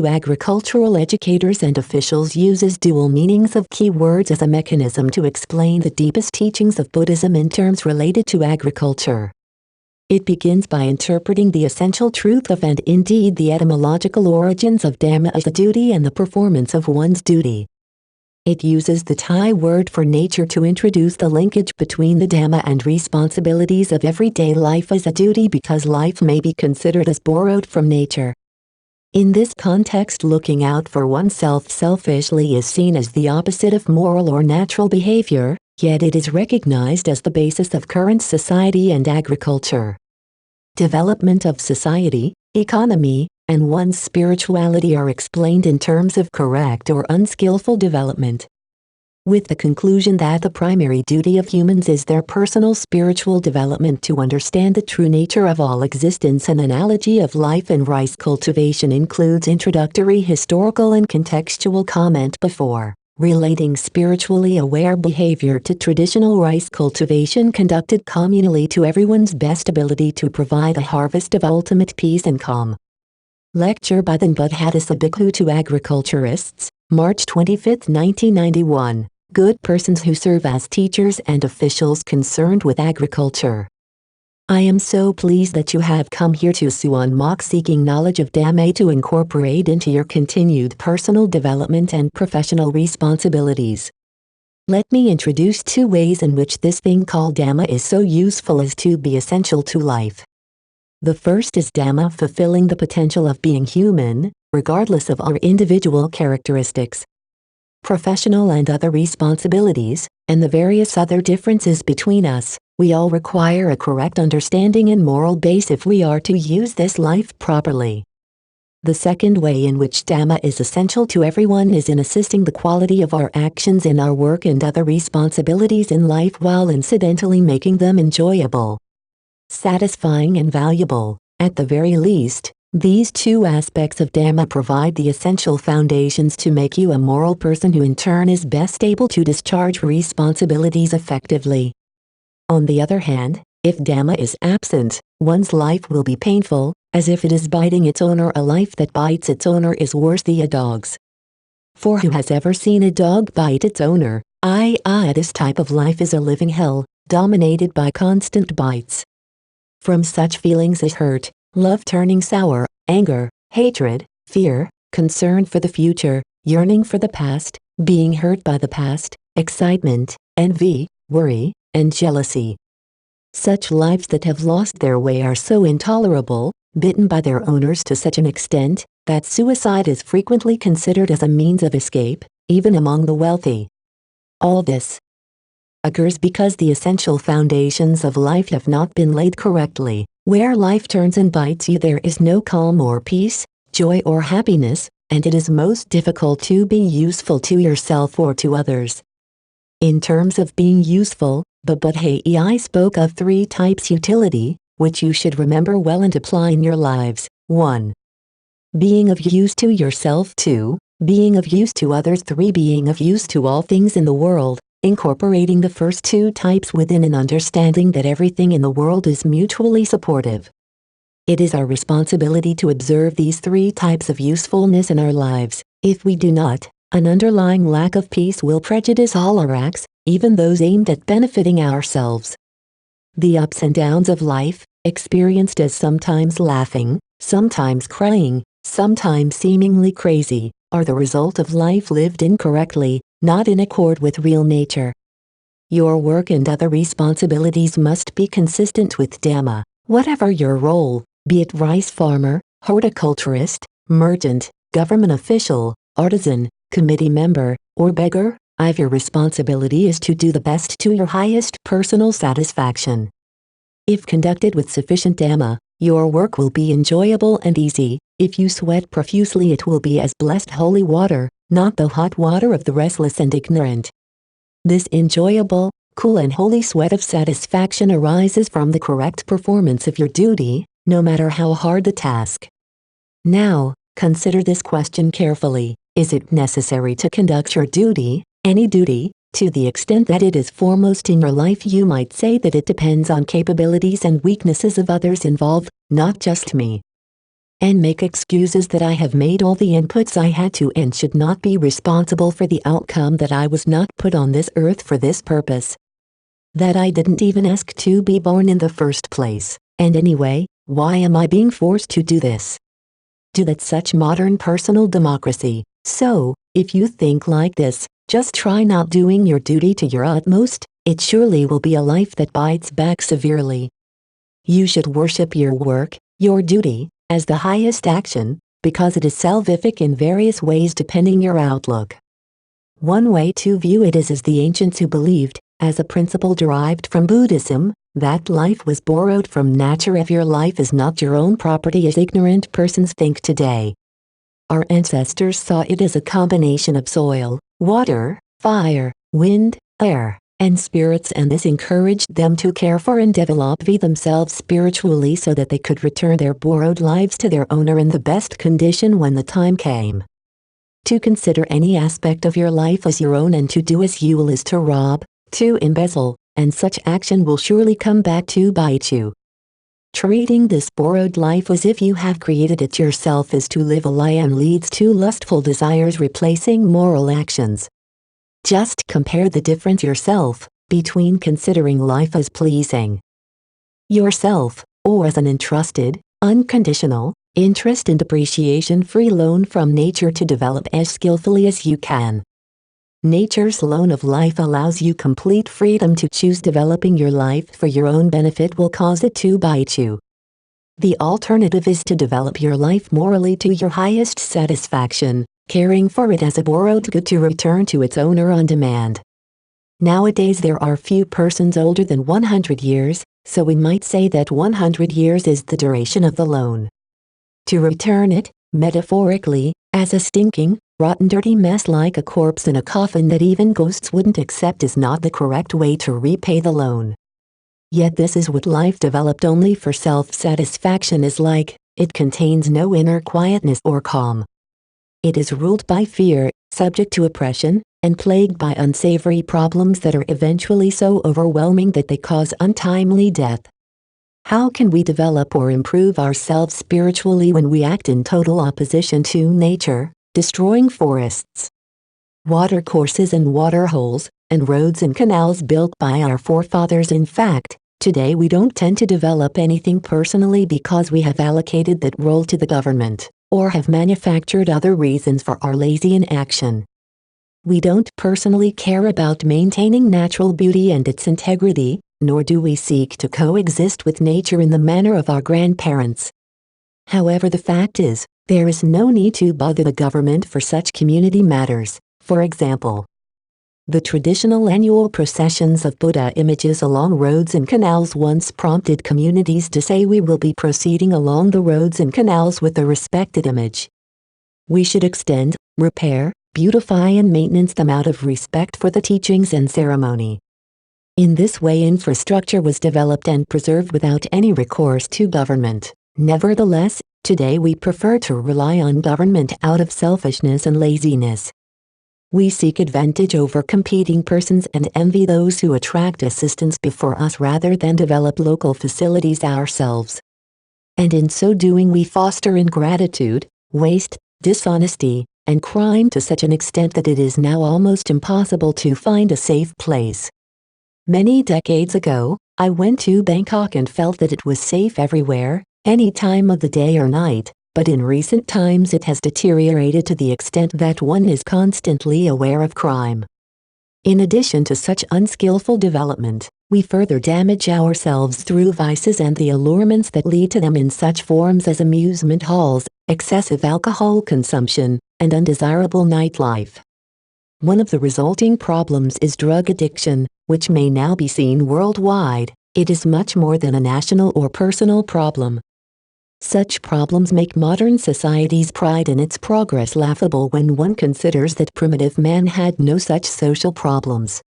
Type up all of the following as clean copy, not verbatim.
agricultural educators and officials uses dual meanings of keywords as a mechanism to explain the deepest teachings of Buddhism in terms related to agriculture. It begins by interpreting the essential truth of and indeed the etymological origins of Dhamma as the duty and the performance of one's duty. It uses the Thai word for nature to introduce the linkage between the Dhamma and responsibilities of everyday life as a duty because life may be considered as borrowed from nature. In this context, looking out for oneself selfishly is seen as the opposite of moral or natural behavior, yet it is recognized as the basis of current society and agriculture. Development of society, economy, and one's spirituality are explained in terms of correct or unskillful development. With the conclusion that the primary duty of humans is their personal spiritual development to understand the true nature of all existence, an analogy of life and rice cultivation includes introductory historical and contextual comment before relating spiritually aware behavior to traditional rice cultivation conducted communally to everyone's best ability to provide a harvest of ultimate peace and calm. Lecture by the Buddhadasa Bhikkhu to Agriculturists, March 25, 1991. Good persons who serve as teachers and officials concerned with agriculture. I am so pleased that you have come here to Suan Mok seeking knowledge of Dhamma to incorporate into your continued personal development and professional responsibilities. Let me introduce two ways in which this thing called Dhamma is so useful as to be essential to life. The first is Dhamma fulfilling the potential of being human, regardless of our individual characteristics, professional and other responsibilities, and the various other differences between us. We all require a correct understanding and moral base if we are to use this life properly. The second way in which Dhamma is essential to everyone is in assisting the quality of our actions in our work and other responsibilities in life while incidentally making them enjoyable, satisfying and valuable. At the very least, these two aspects of Dhamma provide the essential foundations to make you a moral person who in turn is best able to discharge responsibilities effectively. On the other hand, if Dhamma is absent, one's life will be painful, as if it is biting its owner. A life that bites its owner is worse than a dog's. For who has ever seen a dog bite its owner? This type of life is a living hell, dominated by constant bites. From such feelings as hurt, love turning sour, anger, hatred, fear, concern for the future, yearning for the past, being hurt by the past, excitement, envy, worry, and jealousy. Such lives that have lost their way are so intolerable, bitten by their owners to such an extent, that suicide is frequently considered as a means of escape, even among the wealthy. All this occurs because the essential foundations of life have not been laid correctly. Where life turns and bites you, there is no calm or peace, joy or happiness, and it is most difficult to be useful to yourself or to others. In terms of being useful, Buddhadasa spoke of three types: utility, which you should remember well and apply in your lives. 1. Being of use to yourself. 2. Being of use to others. 3. Being of use to all things in the world, incorporating the first two types within an understanding that everything in the world is mutually supportive. It is our responsibility to observe these three types of usefulness in our lives. If we do not, an underlying lack of peace will prejudice all our acts, even those aimed at benefiting ourselves. The ups and downs of life, experienced as sometimes laughing, sometimes crying, sometimes seemingly crazy, are the result of life lived incorrectly, not in accord with real nature. Your work and other responsibilities must be consistent with Dhamma. Whatever your role, be it rice farmer, horticulturist, merchant, government official, artisan, committee member, or beggar, your responsibility is to do the best to your highest personal satisfaction. If conducted with sufficient Dhamma, your work will be enjoyable and easy. If you sweat profusely, it will be as blessed holy water, not the hot water of the restless and ignorant. This enjoyable, cool and holy sweat of satisfaction arises from the correct performance of your duty, no matter how hard the task. Now, consider this question carefully. Is it necessary to conduct your duty, any duty, to the extent that it is foremost in your life? You might say that it depends on capabilities and weaknesses of others involved, not just me. and make excuses that I have made all the inputs I had to and should not be responsible for the outcome, that I was not put on this earth for this purpose, that I didn't even ask to be born in the first place, and anyway, why am I being forced to do this? That's such modern personal democracy. So, if you think like this, just try not doing your duty to your utmost. It surely will be a life that bites back severely. You should worship your work, your duty, as the highest action, because it is salvific in various ways depending your outlook. One way to view it is as the ancients who believed, as a principle derived from Buddhism, that life was borrowed from nature. If your life is not your own property as ignorant persons think today. Our ancestors saw it as a combination of soil, water, fire, wind, air, and spirits, and this encouraged them to care for and develop themselves spiritually so that they could return their borrowed lives to their owner in the best condition when the time came. To consider any aspect of your life as your own and to do as you will is to rob, to embezzle, and such action will surely come back to bite you. Treating this borrowed life as if you have created it yourself is to live a lie and leads to lustful desires replacing moral actions. Just compare the difference yourself between considering life as pleasing yourself, or as an entrusted, unconditional, interest and appreciation-free loan from nature to develop as skillfully as you can. Nature's loan of life allows you complete freedom to choose. Developing your life for your own benefit will cause it to bite you. The alternative is to develop your life morally to your highest satisfaction, caring for it as a borrowed good to return to its owner on demand. Nowadays there are few persons older than 100 years, so we might say that 100 years is the duration of the loan. To return it, metaphorically, as a stinking, rotten dirty mess like a corpse in a coffin that even ghosts wouldn't accept is not the correct way to repay the loan. Yet this is what life developed only for self-satisfaction is like. It contains no inner quietness or calm. It is ruled by fear, subject to oppression, and plagued by unsavory problems that are eventually so overwhelming that they cause untimely death. How can we develop or improve ourselves spiritually when we act in total opposition to nature, destroying forests, watercourses and waterholes, and roads and canals built by our forefathers? In fact, today we don't tend to develop anything personally because we have allocated that role to the government, or have manufactured other reasons for our lazy inaction. We don't personally care about maintaining natural beauty and its integrity, nor do we seek to coexist with nature in the manner of our grandparents. However, the fact is, there is no need to bother the government for such community matters. For example, the traditional annual processions of Buddha images along roads and canals once prompted communities to say, we will be proceeding along the roads and canals with the respected image. We should extend, repair, beautify and maintenance them out of respect for the teachings and ceremony. In this way infrastructure was developed and preserved without any recourse to government. Nevertheless, today we prefer to rely on government out of selfishness and laziness. We seek advantage over competing persons and envy those who attract assistance before us rather than develop local facilities ourselves. And in so doing we foster ingratitude, waste, dishonesty, and crime to such an extent that it is now almost impossible to find a safe place. Many decades ago, I went to Bangkok and felt that it was safe everywhere, any time of the day or night, but in recent times it has deteriorated to the extent that one is constantly aware of crime. In addition to such unskillful development, we further damage ourselves through vices and the allurements that lead to them in such forms as amusement halls, excessive alcohol consumption, and undesirable nightlife. One of the resulting problems is drug addiction, which may now be seen worldwide. It is much more than a national or personal problem. Such problems make modern society's pride in its progress laughable when one considers that primitive man had no such social problems.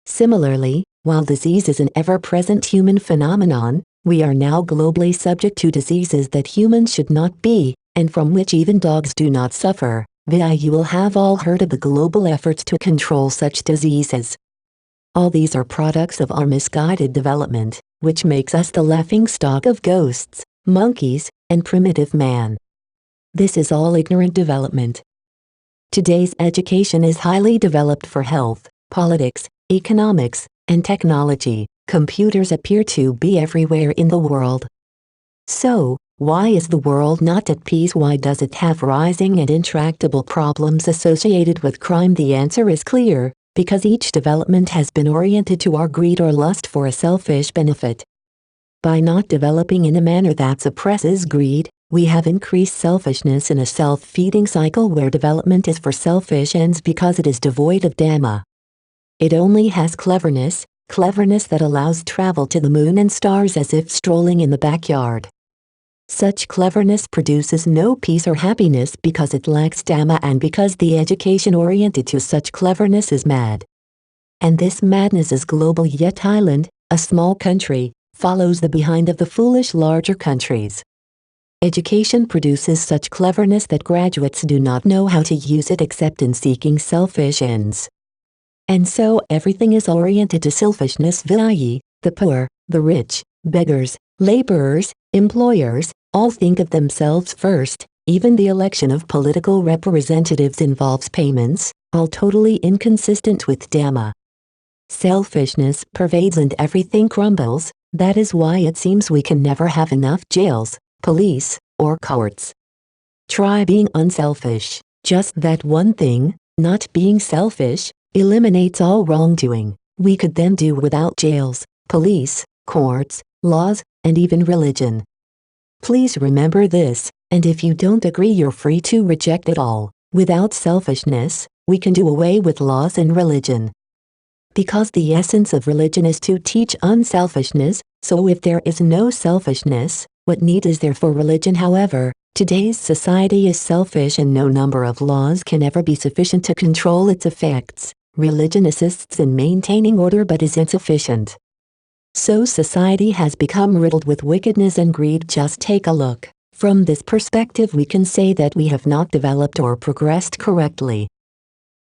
Similarly, while disease is an ever-present human phenomenon, we are now globally subject to diseases that humans should not be, and from which even dogs do not suffer. You will have all heard of the global efforts to control such diseases. All these are products of our misguided development, which makes us the laughingstock of ghosts, monkeys, and primitive man. This is all ignorant development. Today's education is highly developed for health, politics, economics, and technology. Computers appear to be everywhere in the world. So, why is the world not at peace? Why does it have rising and intractable problems associated with crime? The answer is clear, because each development has been oriented to our greed or lust for a selfish benefit. By not developing in a manner that suppresses greed, we have increased selfishness in a self-feeding cycle where development is for selfish ends because it is devoid of Dhamma. It only has cleverness that allows travel to the moon and stars as if strolling in the backyard. Such cleverness produces no peace or happiness because it lacks Dhamma and because the education oriented to such cleverness is mad. And this madness is global, yet Thailand, a small country, follows the behind of the foolish larger countries. Education produces such cleverness that graduates do not know how to use it except in seeking selfish ends. And so everything is oriented to selfishness, i.e., the poor, the rich, beggars, laborers, employers, all think of themselves first. Even the election of political representatives involves payments, all totally inconsistent with Dhamma. Selfishness pervades and everything crumbles. That is why it seems we can never have enough jails, police, or courts. Try being unselfish. Just that one thing, not being selfish, eliminates all wrongdoing. We could then do without jails, police, courts, laws, and even religion. Please remember this, and if you don't agree, you're free to reject it all. Without selfishness, we can do away with laws and religion. Because the essence of religion is to teach unselfishness, so if there is no selfishness, what need is there for religion? However, today's society is selfish and no number of laws can ever be sufficient to control its effects. Religion assists in maintaining order but is insufficient. So society has become riddled with wickedness and greed. Just take a look. From this perspective, we can say that we have not developed or progressed correctly.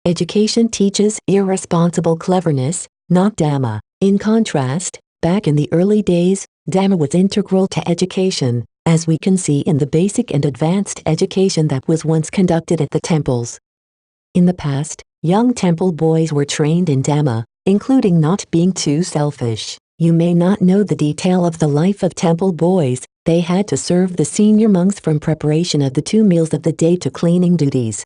Education teaches irresponsible cleverness, not Dhamma. In contrast, back in the early days, Dhamma was integral to education, as we can see in the basic and advanced education that was once conducted at the temples. In the past, young temple boys were trained in Dhamma, including not being too selfish. You may not know the detail of the life of temple boys. They had to serve the senior monks from preparation of the 2 meals of the day to cleaning duties.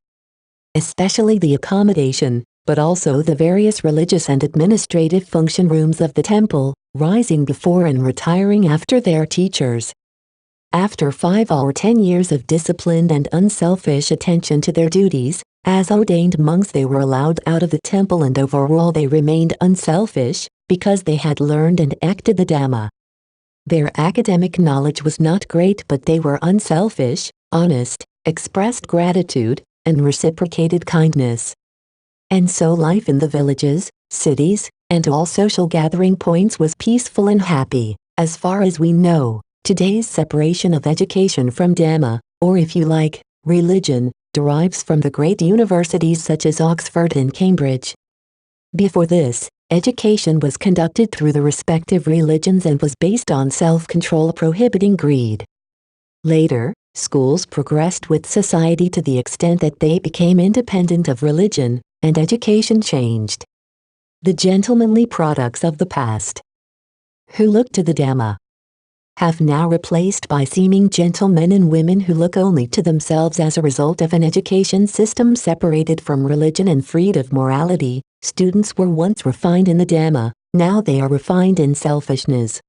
Especially the accommodation, but also the various religious and administrative function rooms of the temple, rising before and retiring after their teachers. After 5 or 10 years of disciplined and unselfish attention to their duties, as ordained monks, they were allowed out of the temple, and overall they remained unselfish, because they had learned and acted the Dhamma. Their academic knowledge was not great, but they were unselfish, honest, expressed gratitude, and reciprocated kindness. And so life in the villages, cities, and all social gathering points was peaceful and happy. As far as we know, today's separation of education from Dhamma, or if you like, religion, derives from the great universities such as Oxford and Cambridge. Before this, education was conducted through the respective religions and was based on self-control prohibiting greed. Later, schools progressed with society to the extent that they became independent of religion, and education changed. The gentlemanly products of the past, who looked to the Dhamma, have now replaced by seeming gentlemen and women who look only to themselves. As a result of an education system separated from religion and freed of morality, students were once refined in the Dhamma, now they are refined in selfishness.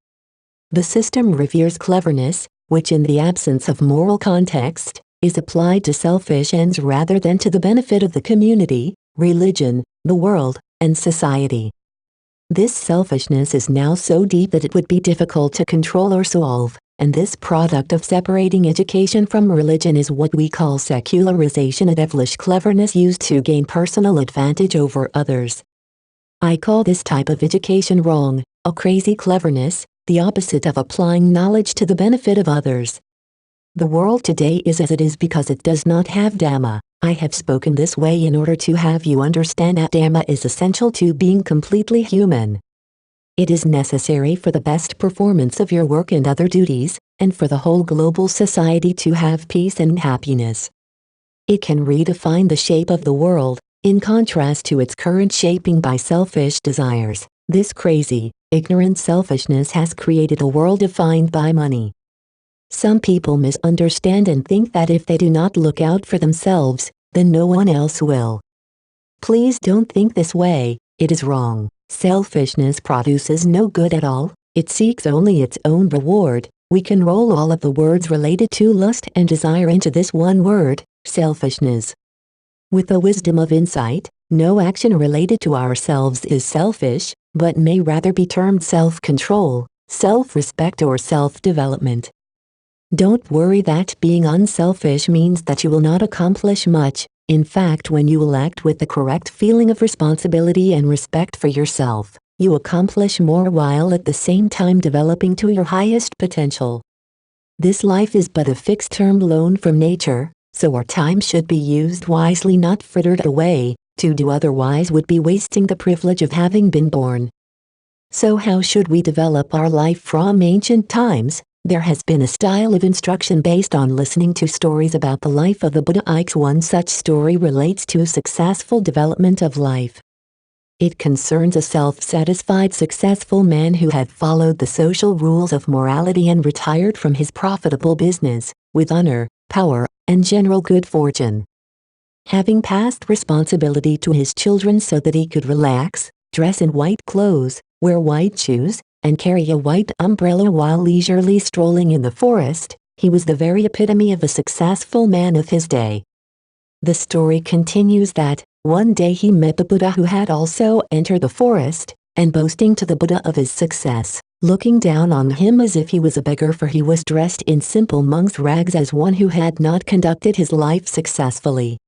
The system reveres cleverness, which in the absence of moral context, is applied to selfish ends rather than to the benefit of the community, religion, the world, and society. This selfishness is now so deep that it would be difficult to control or solve, and this product of separating education from religion is what we call secularization, a devilish cleverness used to gain personal advantage over others. I call this type of education wrong, a crazy cleverness, the opposite of applying knowledge to the benefit of others. The world today is as it is because it does not have Dhamma. I have spoken this way in order to have you understand that Dhamma is essential to being completely human. It is necessary for the best performance of your work and other duties, and for the whole global society to have peace and happiness. It can redefine the shape of the world, in contrast to its current shaping by selfish desires. This crazy, ignorant selfishness has created a world defined by money. Some people misunderstand and think that if they do not look out for themselves, then no one else will. Please don't think this way, it is wrong. Selfishness produces no good at all, it seeks only its own reward. We can roll all of the words related to lust and desire into this one word, selfishness. With the wisdom of insight, no action related to ourselves is selfish, but may rather be termed self-control, self-respect or self-development. Don't worry that being unselfish means that you will not accomplish much. In fact, when you will act with the correct feeling of responsibility and respect for yourself, you accomplish more while at the same time developing to your highest potential. This life is but a fixed-term loan from nature, so our time should be used wisely, not frittered away. To do otherwise would be wasting the privilege of having been born. So how should we develop our life from ancient times? There has been a style of instruction based on listening to stories about the life of the Buddha. One such story relates to successful development of life. It concerns a self-satisfied successful man who had followed the social rules of morality and retired from his profitable business, with honor, power, and general good fortune. Having passed responsibility to his children so that he could relax, dress in white clothes, wear white shoes, and carry a white umbrella while leisurely strolling in the forest, he was the very epitome of a successful man of his day. The story continues that, one day he met the Buddha, who had also entered the forest, and boasting to the Buddha of his success, looking down on him as if he was a beggar, for he was dressed in simple monk's rags as one who had not conducted his life successfully.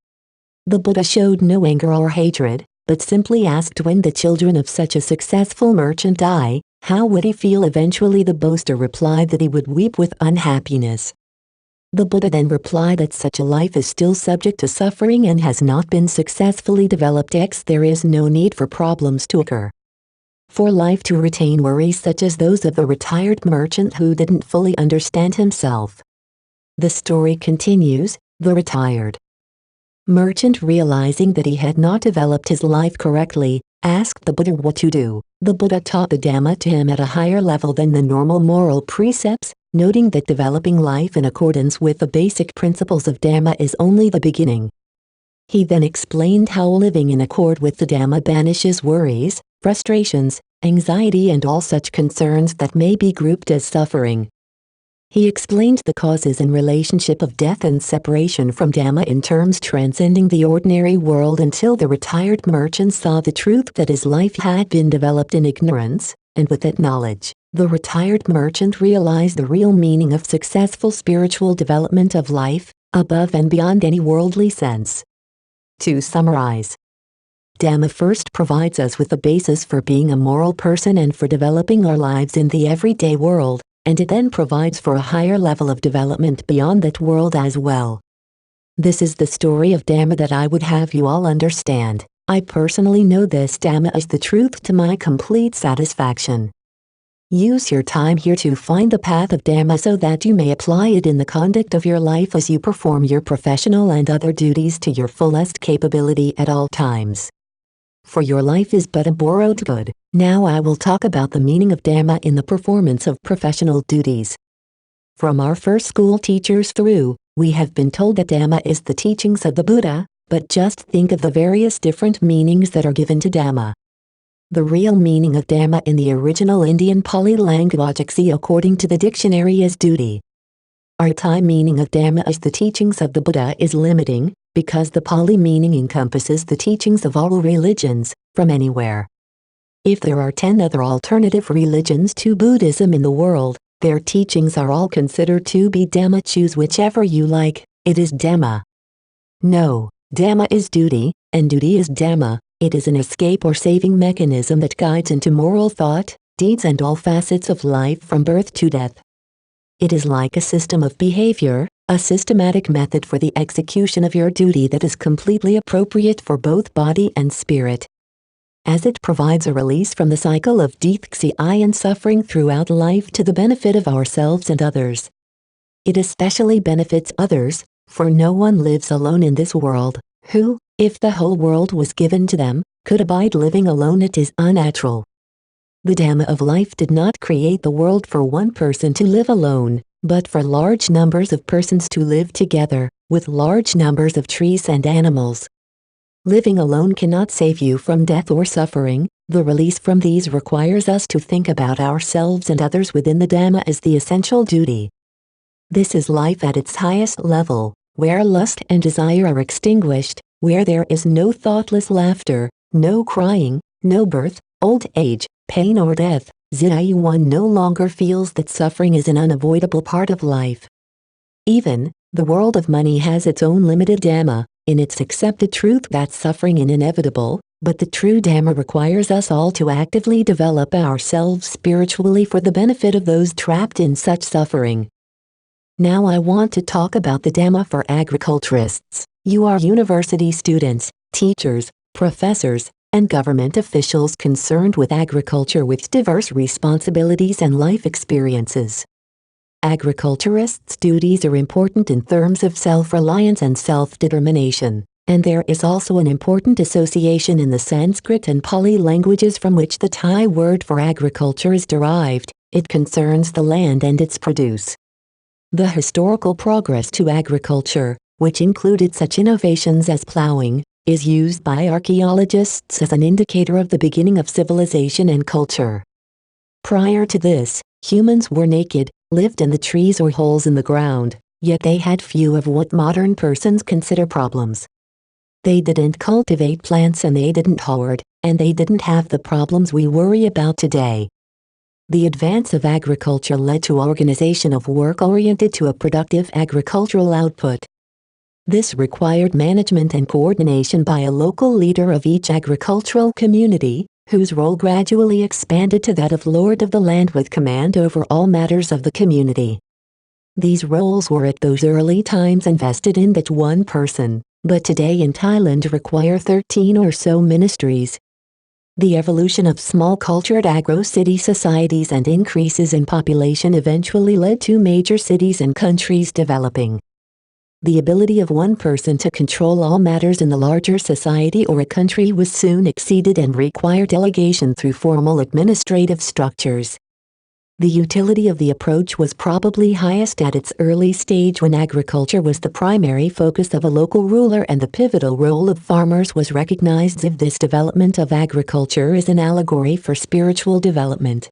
The Buddha showed no anger or hatred, but simply asked, when the children of such a successful merchant die, how would he feel? Eventually the boaster replied that he would weep with unhappiness. The Buddha then replied that such a life is still subject to suffering and has not been successfully developed. There is no need for problems to occur. For life to retain worries such as those of the retired merchant who didn't fully understand himself. The story continues. The retired merchant, realizing that he had not developed his life correctly, asked the Buddha what to do. The Buddha taught the Dhamma to him at a higher level than the normal moral precepts, noting that developing life in accordance with the basic principles of Dhamma is only the beginning. He then explained how living in accord with the Dhamma banishes worries, frustrations, anxiety and all such concerns that may be grouped as suffering. He explained the causes and relationship of death and separation from Dhamma in terms transcending the ordinary world until the retired merchant saw the truth that his life had been developed in ignorance, and with that knowledge, the retired merchant realized the real meaning of successful spiritual development of life, above and beyond any worldly sense. To summarize, Dhamma first provides us with the basis for being a moral person and for developing our lives in the everyday world, and it then provides for a higher level of development beyond that world as well. This is the story of Dhamma that I would have you all understand. I personally know this Dhamma is the truth to my complete satisfaction. Use your time here to find the path of Dhamma so that you may apply it in the conduct of your life as you perform your professional and other duties to your fullest capability at all times. For your life is but a borrowed good. Now I will talk about the meaning of Dhamma in the performance of professional duties. From our first school teachers through, we have been told that Dhamma is the teachings of the Buddha, but just think of the various different meanings that are given to Dhamma. The real meaning of Dhamma in the original Indian Pali language according to the dictionary is duty. Artha meaning of Dhamma as the teachings of the Buddha is limiting, because the Pali meaning encompasses the teachings of all religions, from anywhere. If there are 10 other alternative religions to Buddhism in the world, their teachings are all considered to be Dhamma. Choose whichever you like, it is Dhamma. No, Dhamma is duty, and duty is Dhamma. It is an escape or saving mechanism that guides into moral thought, deeds and all facets of life from birth to death. It is like a system of behavior, a systematic method for the execution of your duty that is completely appropriate for both body and spirit. As it provides a release from the cycle of death and suffering throughout life to the benefit of ourselves and others, It especially benefits others, for no one lives alone in this world, who, if the whole world was given to them, could abide living alone. It is unnatural. The Dhamma of life did not create the world for one person to live alone, but for large numbers of persons to live together, with large numbers of trees and animals. Living alone cannot save you from death or suffering. The release from these requires us to think about ourselves and others within the Dhamma as the essential duty. This is life at its highest level, where lust and desire are extinguished, where there is no thoughtless laughter, no crying, no birth, old age, pain or death. One no longer feels that suffering is an unavoidable part of life. Even, the world of money has its own limited Dhamma, in its accepted truth that suffering is inevitable, but the true Dhamma requires us all to actively develop ourselves spiritually for the benefit of those trapped in such suffering. Now I want to talk about the Dhamma for agriculturists. You are university students, teachers, professors, and government officials concerned with agriculture with diverse responsibilities and life experiences. Agriculturists' duties are important in terms of self-reliance and self-determination, and there is also an important association in the Sanskrit and Pali languages from which the Thai word for agriculture is derived. It concerns the land and its produce. The historical progress to agriculture, which included such innovations as plowing, is used by archaeologists as an indicator of the beginning of civilization and culture. Prior to this, humans were naked, lived in the trees or holes in the ground, yet they had few of what modern persons consider problems. They didn't cultivate plants and they didn't hoard, and they didn't have the problems we worry about today. The advance of agriculture led to organization of work oriented to a productive agricultural output. This required management and coordination by a local leader of each agricultural community, whose role gradually expanded to that of Lord of the land with command over all matters of the community. These roles were at those early times invested in that one person, but today in Thailand require 13 or so ministries. The evolution of small cultured agro-city societies and increases in population eventually led to major cities and countries developing. The ability of one person to control all matters in the larger society or a country was soon exceeded and required delegation through formal administrative structures. The utility of the approach was probably highest at its early stage when agriculture was the primary focus of a local ruler and the pivotal role of farmers was recognized. If this development of agriculture is an allegory for spiritual development.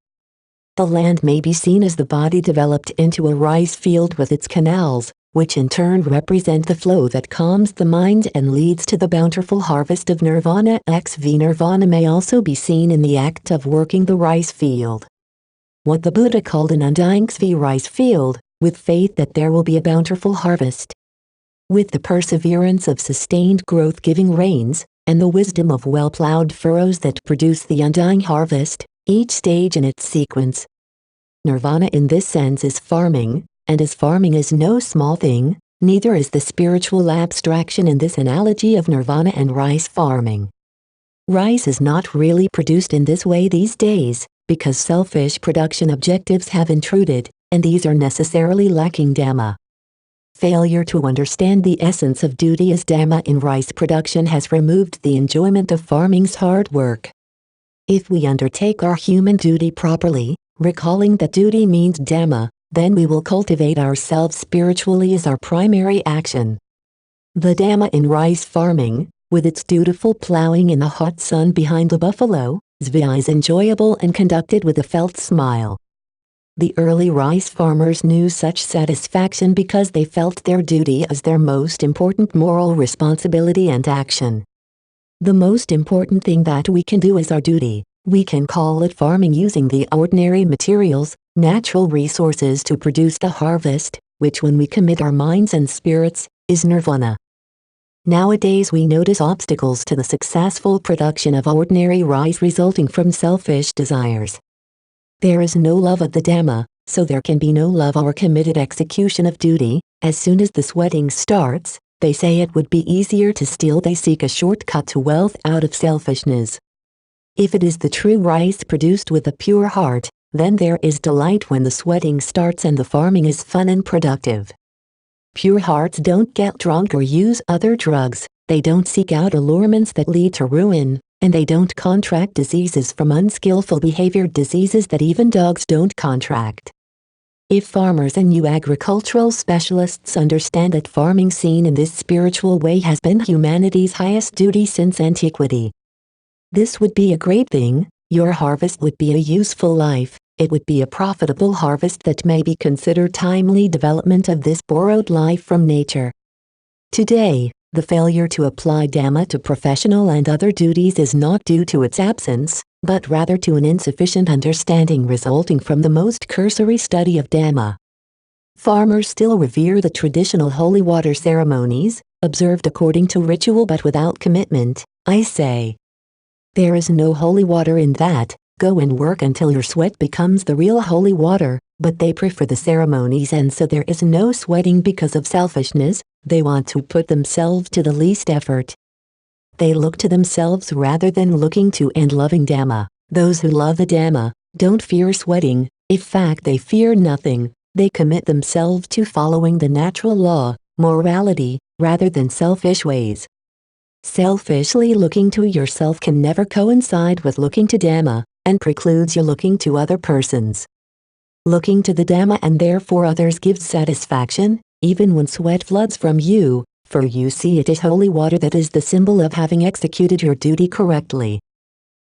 The land may be seen as the body developed into a rice field with its canals, which in turn represent the flow that calms the mind and leads to the bountiful harvest of nirvana. Nirvana may also be seen in the act of working the rice field. What the Buddha called an undying rice field, with faith that there will be a bountiful harvest. With the perseverance of sustained growth-giving rains, and the wisdom of well-plowed furrows that produce the undying harvest, each stage in its sequence. Nirvana in this sense is farming, and as farming is no small thing, neither is the spiritual abstraction in this analogy of nirvana and rice farming. Rice is not really produced in this way these days, because selfish production objectives have intruded, and these are necessarily lacking Dhamma. Failure to understand the essence of duty as Dhamma in rice production has removed the enjoyment of farming's hard work. If we undertake our human duty properly, recalling that duty means Dhamma, then we will cultivate ourselves spiritually as our primary action. The Dhamma in rice farming, with its dutiful plowing in the hot sun behind the buffalo, is enjoyable and conducted with a felt smile. The early rice farmers knew such satisfaction because they felt their duty as their most important moral responsibility and action. The most important thing that we can do is our duty. We can call it farming using the ordinary materials, natural resources to produce the harvest, which when we commit our minds and spirits, is nirvana. Nowadays we notice obstacles to the successful production of ordinary rice resulting from selfish desires. There is no love of the Dhamma, so there can be no love or committed execution of duty. As soon as the sweating starts, they say it would be easier to steal. They seek a shortcut to wealth out of selfishness. If it is the true rice produced with a pure heart, Then there is delight when the sweating starts and the farming is fun and productive. Pure hearts don't get drunk or use other drugs, they don't seek out allurements that lead to ruin, and they don't contract diseases from unskillful behavior, diseases that even dogs don't contract. If farmers and you agricultural specialists understand that farming seen in this spiritual way has been humanity's highest duty since antiquity, this would be a great thing. Your harvest would be a useful life, it would be a profitable harvest that may be considered timely development of this borrowed life from nature. Today, the failure to apply Dhamma to professional and other duties is not due to its absence, but rather to an insufficient understanding resulting from the most cursory study of Dhamma. Farmers still revere the traditional holy water ceremonies, observed according to ritual but without commitment. I say, there is no holy water in that. Go and work until your sweat becomes the real holy water, but they prefer the ceremonies, and so there is no sweating because of selfishness. They want to put themselves to the least effort. They look to themselves rather than looking to and loving Dhamma. Those who love the Dhamma don't fear sweating. In fact, they fear nothing. They commit themselves to following the natural law, morality, rather than selfish ways. Selfishly looking to yourself can never coincide with looking to Dhamma, and precludes you looking to other persons. Looking to the Dhamma and therefore others gives satisfaction, even when sweat floods from you, for you see it as holy water that is the symbol of having executed your duty correctly.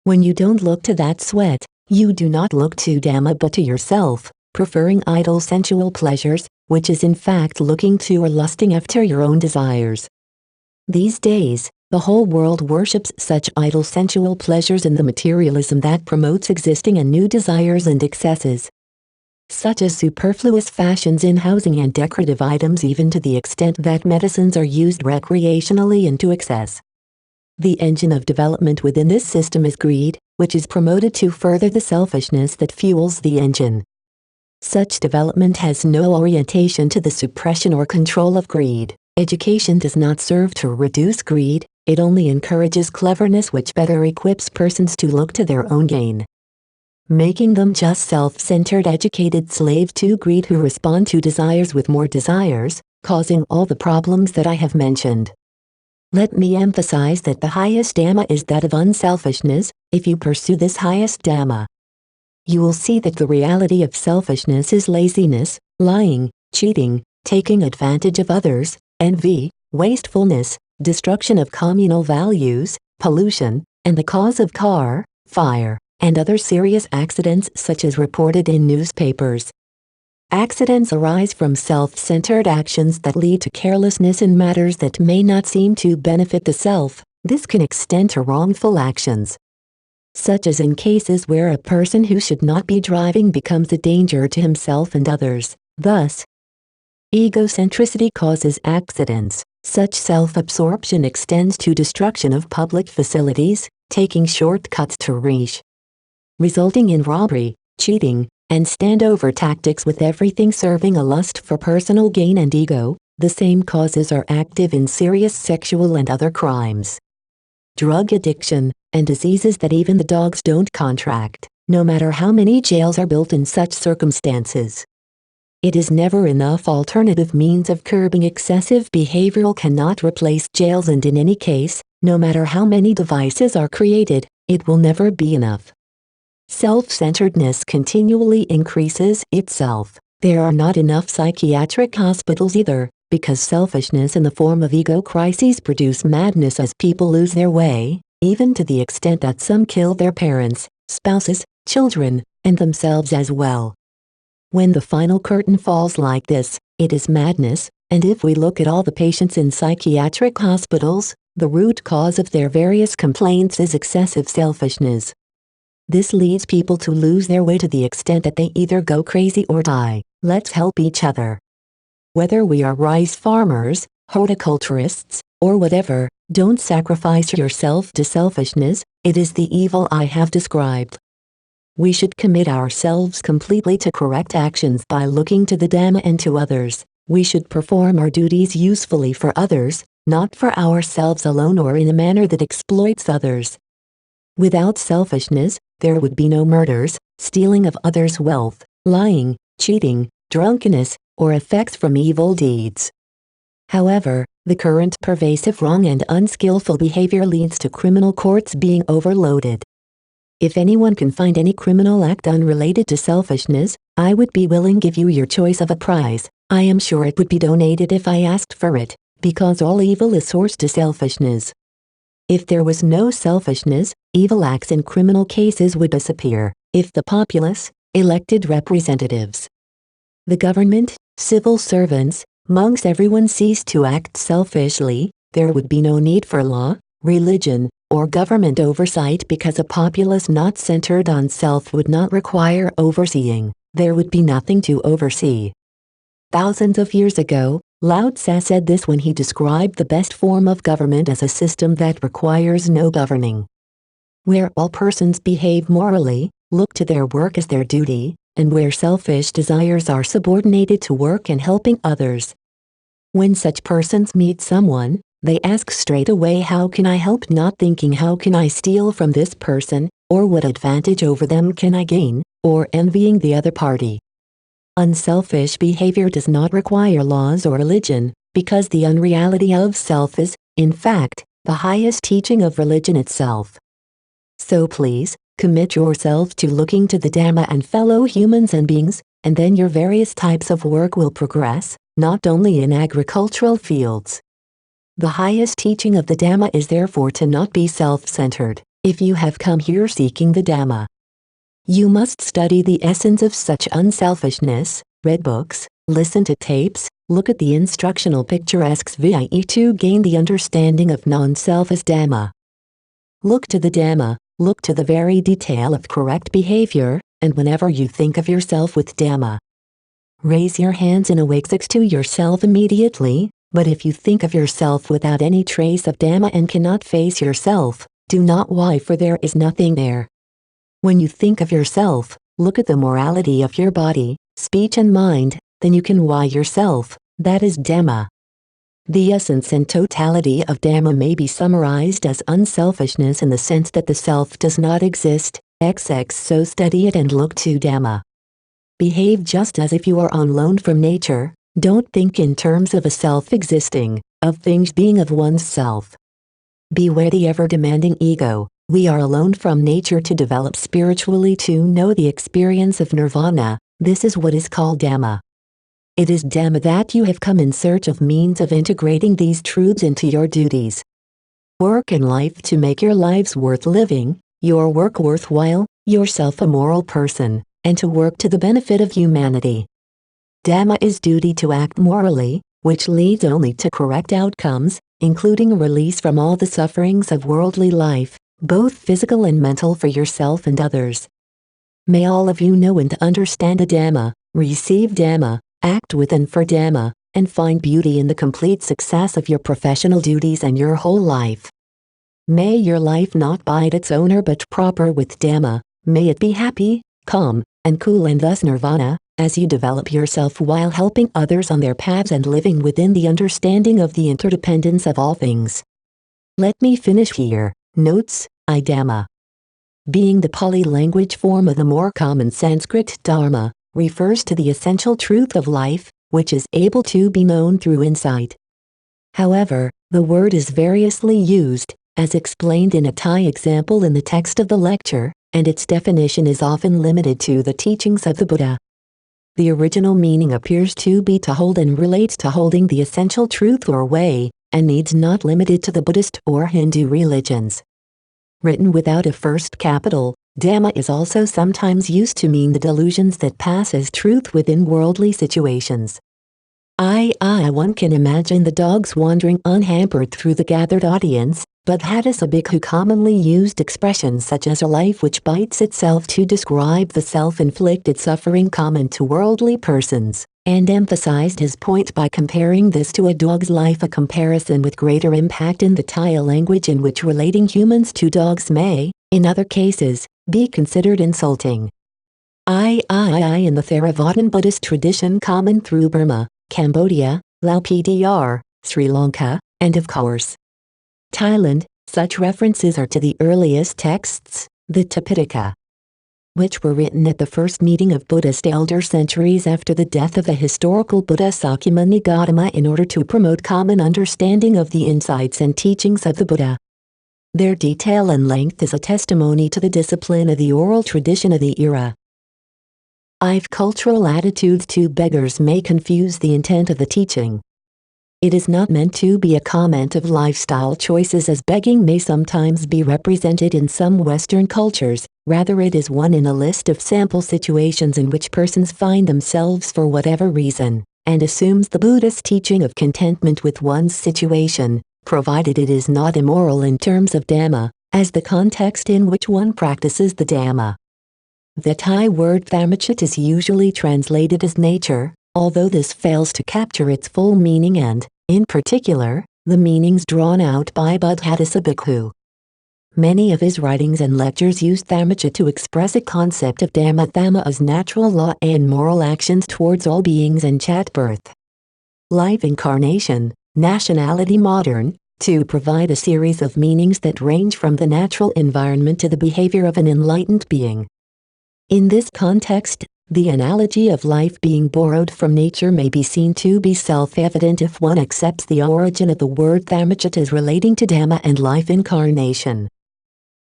When you don't look to that sweat, you do not look to Dhamma but to yourself, preferring idle sensual pleasures, which is in fact looking to or lusting after your own desires. These days, the whole world worships such idle sensual pleasures in the materialism that promotes existing and new desires and excesses, such as superfluous fashions in housing and decorative items, even to the extent that medicines are used recreationally and to excess. The engine of development within this system is greed, which is promoted to further the selfishness that fuels the engine. Such development has no orientation to the suppression or control of greed. Education does not serve to reduce greed, it only encourages cleverness, which better equips persons to look to their own gain, making them just self-centered educated slaves to greed who respond to desires with more desires, causing all the problems that I have mentioned. Let me emphasize that the highest Dhamma is that of unselfishness. If you pursue this highest Dhamma, you will see that the reality of selfishness is laziness, lying, cheating, taking advantage of others, envy, wastefulness, destruction of communal values, pollution, and the cause of fire, and other serious accidents such as reported in newspapers. Accidents arise from self-centered actions that lead to carelessness in matters that may not seem to benefit the self. This can extend to wrongful actions, such as in cases where a person who should not be driving becomes a danger to himself and others. Thus, egocentricity causes accidents. Such self-absorption extends to destruction of public facilities, taking shortcuts to reach, resulting in robbery, cheating, and standover tactics, with everything serving a lust for personal gain and ego. The same causes are active in serious sexual and other crimes, drug addiction, and diseases that even the dogs don't contract, no matter how many jails are built in such circumstances. It is never enough. Alternative means of curbing excessive behavioral cannot replace jails, and in any case, no matter how many devices are created, it will never be enough. Self-centeredness continually increases itself. There are not enough psychiatric hospitals either, because selfishness in the form of ego crises produce madness as people lose their way, even to the extent that some kill their parents, spouses, children, and themselves as well. When the final curtain falls like this, it is madness, and if we look at all the patients in psychiatric hospitals, the root cause of their various complaints is excessive selfishness. This leads people to lose their way to the extent that they either go crazy or die. Let's help each other. Whether we are rice farmers, horticulturists, or whatever, don't sacrifice yourself to selfishness. It is the evil I have described. We should commit ourselves completely to correct actions by looking to the Dhamma and to others. We should perform our duties usefully for others, not for ourselves alone or in a manner that exploits others. Without selfishness, there would be no murders, stealing of others' wealth, lying, cheating, drunkenness, or effects from evil deeds. However, the current pervasive wrong and unskillful behavior leads to criminal courts being overloaded. If anyone can find any criminal act unrelated to selfishness, I would be willing to give you your choice of a prize. I am sure it would be donated if I asked for it, because all evil is sourced to selfishness. If there was no selfishness, evil acts in criminal cases would disappear. If the populace, elected representatives, the government, civil servants, monks, everyone ceased to act selfishly, there would be no need for law, religion, or government oversight, because a populace not centered on self would not require overseeing. There would be nothing to oversee. Thousands of years ago, Lao Tzu said this when he described the best form of government as a system that requires no governing, where all persons behave morally, look to their work as their duty, and where selfish desires are subordinated to work and helping others. When such persons meet someone, they ask straight away, how can I help, not thinking how can I steal from this person, or what advantage over them can I gain, or envying the other party. Unselfish behavior does not require laws or religion, because the unreality of self is, in fact, the highest teaching of religion itself. So please, commit yourself to looking to the Dhamma and fellow humans and beings, and then your various types of work will progress, not only in agricultural fields. The highest teaching of the Dhamma is therefore to not be self-centered. If you have come here seeking the Dhamma, you must study the essence of such unselfishness, read books, listen to tapes, look at the instructional picturesque VIE to gain the understanding of non-self as Dhamma. Look to the Dhamma, look to the very detail of correct behavior, and whenever you think of yourself with Dhamma, raise your hands in obeisance to yourself immediately. But if you think of yourself without any trace of Dhamma and cannot face yourself, do not why, for there is nothing there. When you think of yourself, look at the morality of your body, speech and mind, then you can why yourself, that is Dhamma. The essence and totality of Dhamma may be summarized as unselfishness in the sense that the self does not exist, so study it and look to Dhamma. Behave just as if you are on loan from nature. Don't think in terms of a self existing, of things being of one's self. Beware the ever-demanding ego. We are alone from nature to develop spiritually to know the experience of nirvana. This is what is called Dhamma. It is Dhamma that you have come in search of means of integrating these truths into your duties. Work in life to make your lives worth living, your work worthwhile, yourself a moral person, and to work to the benefit of humanity. Dhamma is duty to act morally, which leads only to correct outcomes, including a release from all the sufferings of worldly life, both physical and mental, for yourself and others. May all of you know and understand the Dhamma, receive Dhamma, act with and for Dhamma, and find beauty in the complete success of your professional duties and your whole life. May your life not bide its owner but proper with Dhamma. May it be happy, calm, and cool, and thus nirvana, as you develop yourself while helping others on their paths and living within the understanding of the interdependence of all things. Let me finish here. Notes: Dhamma, being the Pali language form of the more common Sanskrit Dharma, refers to the essential truth of life, which is able to be known through insight. However, the word is variously used, as explained in a Thai example in the text of the lecture, and its definition is often limited to the teachings of the Buddha. The original meaning appears to be to hold and relates to holding the essential truth or way, and needs not limited to the Buddhist or Hindu religions. Written without a first capital, Dhamma is also sometimes used to mean the delusions that pass as truth within worldly situations. One can imagine the dogs wandering unhampered through the gathered audience, but Buddhadasa Bhikkhu commonly used expressions such as a life which bites itself to describe the self-inflicted suffering common to worldly persons, and emphasized his point by comparing this to a dog's life, a comparison with greater impact in the Thai language, in which relating humans to dogs may, in other cases, be considered insulting. In the Theravadan Buddhist tradition common through Burma, Cambodia, Lao PDR, Sri Lanka, and of course, Thailand, such references are to the earliest texts, the Tipitaka. which were written at the first meeting of Buddhist elders centuries after the death of the historical Buddha Sakyamuni Gautama in order to promote common understanding of the insights and teachings of the Buddha. Their detail and length is a testimony to the discipline of the oral tradition of the era. Cultural attitudes to beggars may confuse the intent of the teaching. It is not meant to be a comment of lifestyle choices as begging may sometimes be represented in some Western cultures, rather it is one in a list of sample situations in which persons find themselves for whatever reason, and assumes the Buddhist teaching of contentment with one's situation, provided it is not immoral in terms of Dhamma, as the context in which one practices the Dhamma. The Thai word Thamachit is usually translated as nature, although this fails to capture its full meaning and, in particular, the meanings drawn out by Buddhadasa Bhikkhu. Many of his writings and lectures use Thamachit to express a concept of Dhamma. Dhamma as natural law and moral actions towards all beings and chat birth, life, incarnation, nationality, modern, to provide a series of meanings that range from the natural environment to the behavior of an enlightened being. In this context, the analogy of life being borrowed from nature may be seen to be self-evident if one accepts the origin of the word Thamachit as relating to Dhamma and life incarnation.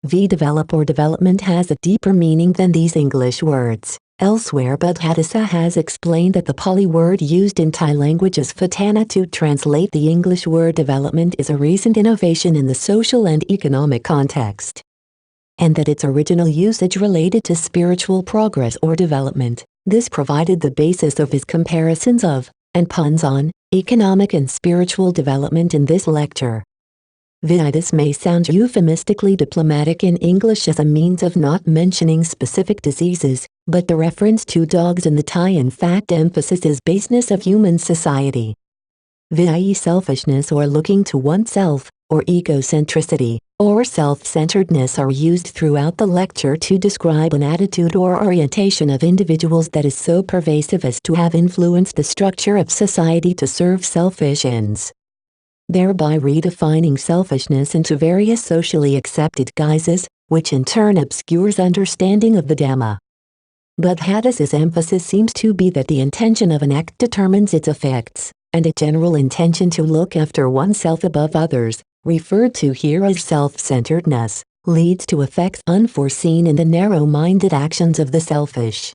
Develop or development has a deeper meaning than these English words. Elsewhere, Buddhadasa has explained that the Pali word used in Thai language as fatana to translate the English word development is a recent innovation in the social and economic context, and that its original usage related to spiritual progress or development. This provided the basis of his comparisons of, and puns on, economic and spiritual development in this lecture. This may sound euphemistically diplomatic in English as a means of not mentioning specific diseases, but the reference to dogs in the Thai in fact emphasizes baseness of human society. Selfishness or looking to oneself, or egocentricity, or self-centeredness are used throughout the lecture to describe an attitude or orientation of individuals that is so pervasive as to have influenced the structure of society to serve selfish ends, thereby redefining selfishness into various socially accepted guises, which in turn obscures understanding of the Dhamma. Buddhadasa's emphasis seems to be that the intention of an act determines its effects, and a general intention to look after oneself above others, referred to here as self-centeredness, leads to effects unforeseen in the narrow-minded actions of the selfish.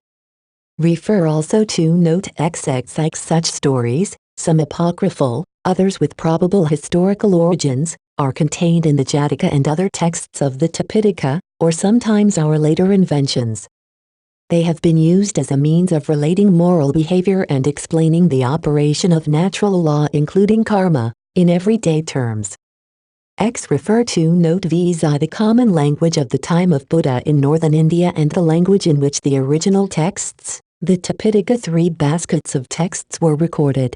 Refer also to Note XX. Such stories, some apocryphal, others with probable historical origins, are contained in the Jataka and other texts of the Tipitaka, or sometimes our later inventions. They have been used as a means of relating moral behavior and explaining the operation of natural law including karma, in everyday terms. Refer to Note VZ. The common language of the time of Buddha in northern India and the language in which the original texts, the Tipitaka 3 baskets of texts were recorded.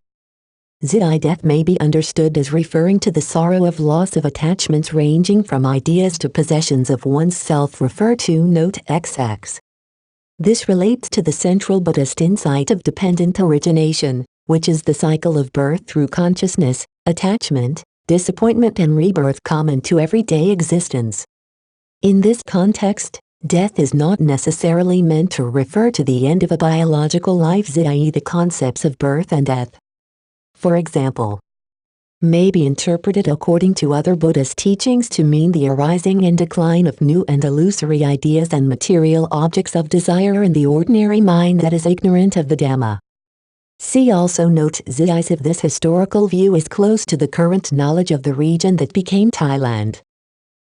Death may be understood as referring to the sorrow of loss of attachments ranging from ideas to possessions of one's self. Refer to Note XX. This relates to the central Buddhist insight of dependent origination, which is the cycle of birth through consciousness, attachment, disappointment and rebirth common to everyday existence. In this context, death is not necessarily meant to refer to the end of a biological life, i.e. the concepts of birth and death, for example, may be interpreted according to other Buddhist teachings to mean the arising and decline of new and illusory ideas and material objects of desire in the ordinary mind that is ignorant of the Dhamma. See also Note ZIS. If this historical view is close to the current knowledge of the region that became Thailand,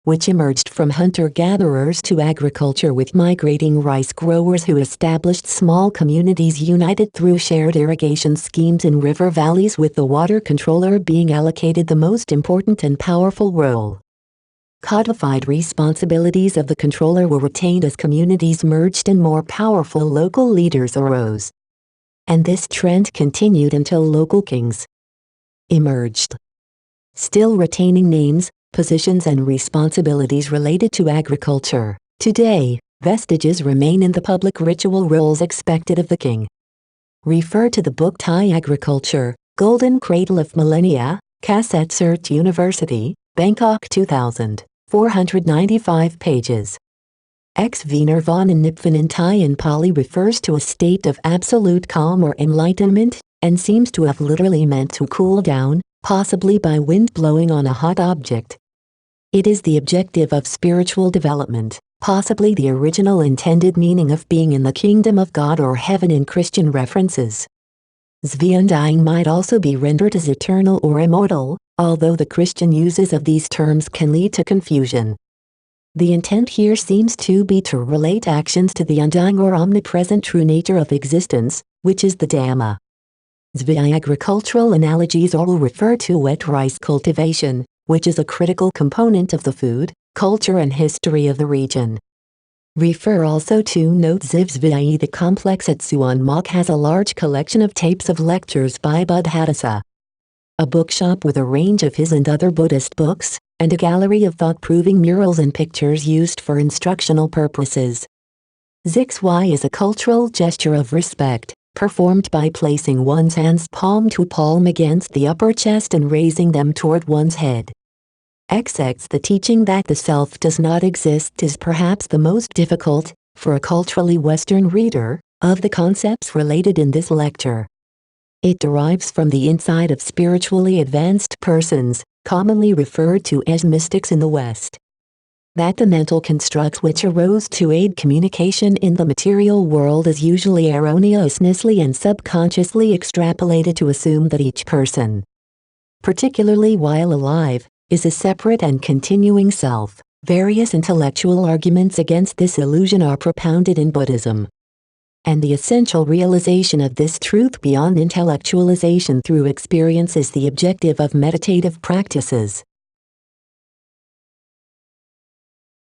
which emerged from hunter-gatherers to agriculture with migrating rice growers who established small communities united through shared irrigation schemes in river valleys, with the water controller being allocated the most important and powerful role. Codified responsibilities of the controller were retained as communities merged and more powerful local leaders arose. And this trend continued until local kings emerged, still retaining names, positions and responsibilities related to agriculture. Today, vestiges remain in the public ritual roles expected of the king. Refer to the book Thai Agriculture, Golden Cradle of Millennia, Kasetsart University, Bangkok 2000, 495 pages. Nirvana Nipvan in Thai and Pali refers to a state of absolute calm or enlightenment, and seems to have literally meant to cool down, possibly by wind blowing on a hot object. It is the objective of spiritual development, possibly the original intended meaning of being in the kingdom of God or heaven in Christian references. Zviundang might also be rendered as eternal or immortal, although the Christian uses of these terms can lead to confusion. The intent here seems to be to relate actions to the undang or omnipresent true nature of existence, which is the Dhamma. Zvi agricultural analogies all refer to wet rice cultivation, which is a critical component of the food, culture and history of the region. Refer also to Note Zivzvi. The complex at Suan Mok has a large collection of tapes of lectures by Buddhadasa, a bookshop with a range of his and other Buddhist books, and a gallery of thought-proving murals and pictures used for instructional purposes. Zixy is a cultural gesture of respect, performed by placing one's hands palm to palm against the upper chest and raising them toward one's head. XX. The teaching that the self does not exist is perhaps the most difficult, for a culturally Western reader, of the concepts related in this lecture. It derives from the insight of spiritually advanced persons, commonly referred to as mystics in the West. That the mental constructs which arose to aid communication in the material world is usually erroneously and subconsciously extrapolated to assume that each person, particularly while alive, is a separate and continuing self. Various intellectual arguments against this illusion are propounded in Buddhism, and the essential realization of this truth beyond intellectualization through experience is the objective of meditative practices.